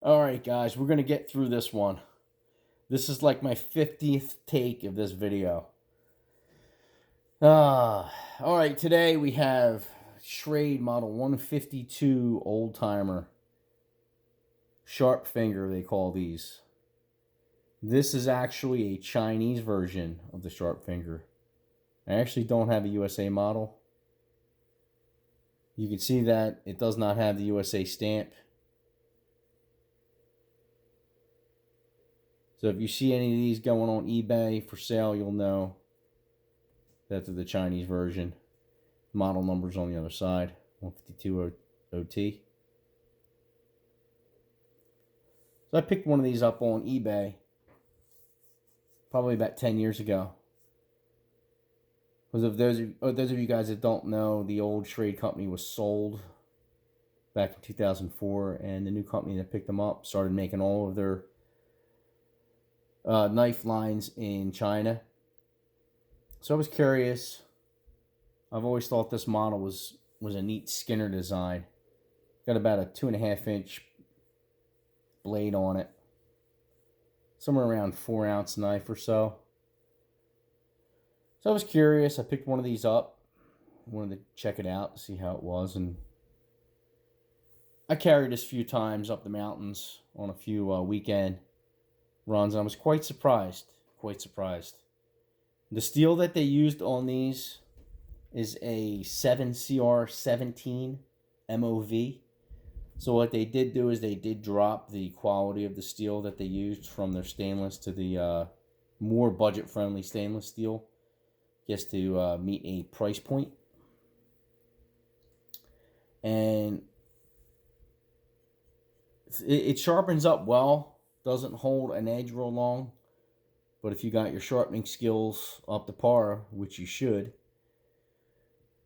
Alright guys, we're going to get through this one. This is like my 50th take of this video. Alright, today we have Schrade model 152 old timer. Sharpfinger they call these. This is actually a Chinese version of the Sharpfinger. I actually don't have a USA model. You can see that it does not have the USA stamp. So if you see any of these going on eBay for sale, you'll know that's the Chinese version. Model number's on the other side, 152 OT. So I picked one of these up on eBay probably about 10 years ago. Because of those of you guys that don't know, the old Schrade company was sold back in 2004, and the new company that picked them up started making all of their knife lines in China. So I was curious. I've always thought this model was a neat Skinner design. Got about a 2.5 inch blade on it. Somewhere around 4-ounce knife or so. So I was curious. I picked one of these up. Wanted to check it out to see how it was, and I carried this a few times up the mountains on a few weekend runs, and I was quite surprised. The steel that they used on these is a 7CR17 MOV. So what they did do is they did drop the quality of the steel that they used from their stainless to the more budget-friendly stainless steel, just to meet a price point. And it sharpens up well. Doesn't hold an edge real long, but if you got your sharpening skills up to par, which you should,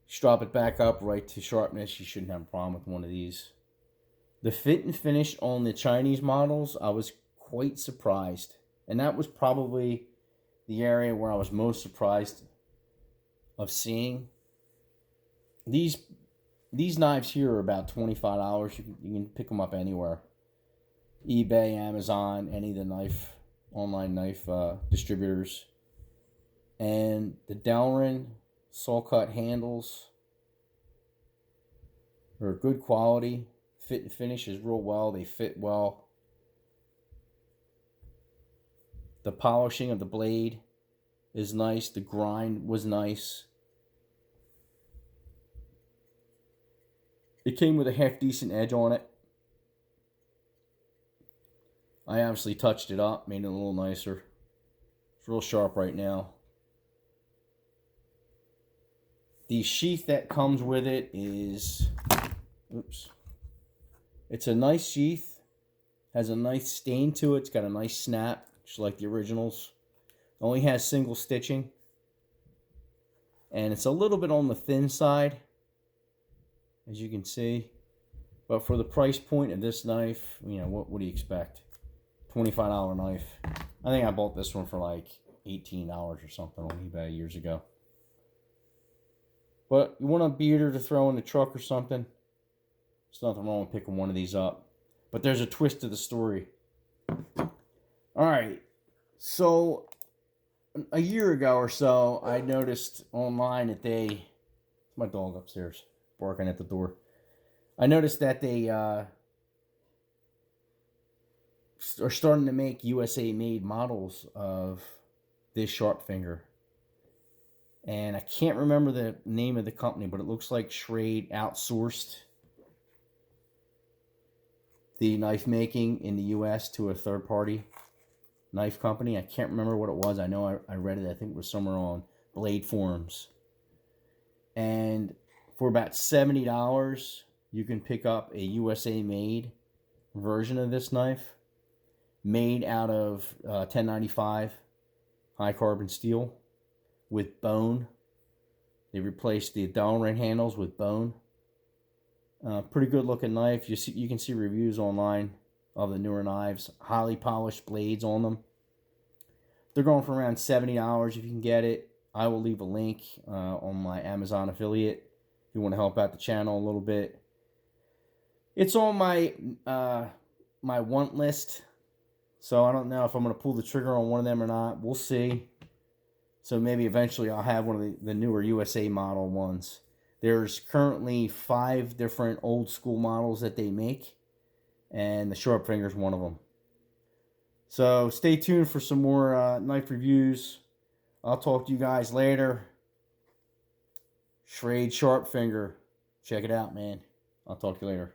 strop it back up right to sharpness, you shouldn't have a problem with one of these. The fit and finish on the Chinese models, I was quite surprised, and that was probably the area where I was most surprised of seeing. These knives here are about $25. You can pick them up anywhere. eBay, Amazon, any of the online knife distributors. And the Delrin saw cut handles are good quality. Fit and finish is real well. They fit well. The polishing of the blade is nice. The grind was nice. It came with a half decent edge on it. I obviously touched it up, made it a little nicer. It's real sharp right now. The sheath that comes with it is, it's a nice sheath. Has a nice stain to it. It's got a nice snap, just like the originals. Only has single stitching. And it's a little bit on the thin side, as you can see. But for the price point of this knife, you know, what do you expect? $25 knife. I think I bought this one for like $18 or something on eBay years ago. But you want a beater to throw in the truck or something, there's nothing wrong with picking one of these up. But there's a twist to the story. Alright, so a year ago or so, I noticed online that my dog upstairs barking at the door. I noticed that they are starting to make USA-made models of this Sharpfinger. And I can't remember the name of the company, but it looks like Schrade outsourced the knife making in the US to a third-party knife company. I can't remember what it was. I know I read it. I think it was somewhere on Blade Forums. And for about $70, you can pick up a USA-made version of this knife, made out of 1095 high carbon steel with bone. They replaced the Delrin handles with bone. Pretty good looking knife. You can see reviews online of the newer knives. Highly polished blades on them. They're going for around $70 if you can get it. I will leave a link on my Amazon affiliate if you want to help out the channel a little bit. It's on my my want list. So I don't know if I'm going to pull the trigger on one of them or not. We'll see. So maybe eventually I'll have one of the newer USA model ones. There's currently 5 different old school models that they make, and the Sharpfinger is one of them. So stay tuned for some more knife reviews. I'll talk to you guys later. Schrade Sharpfinger. Check it out, man. I'll talk to you later.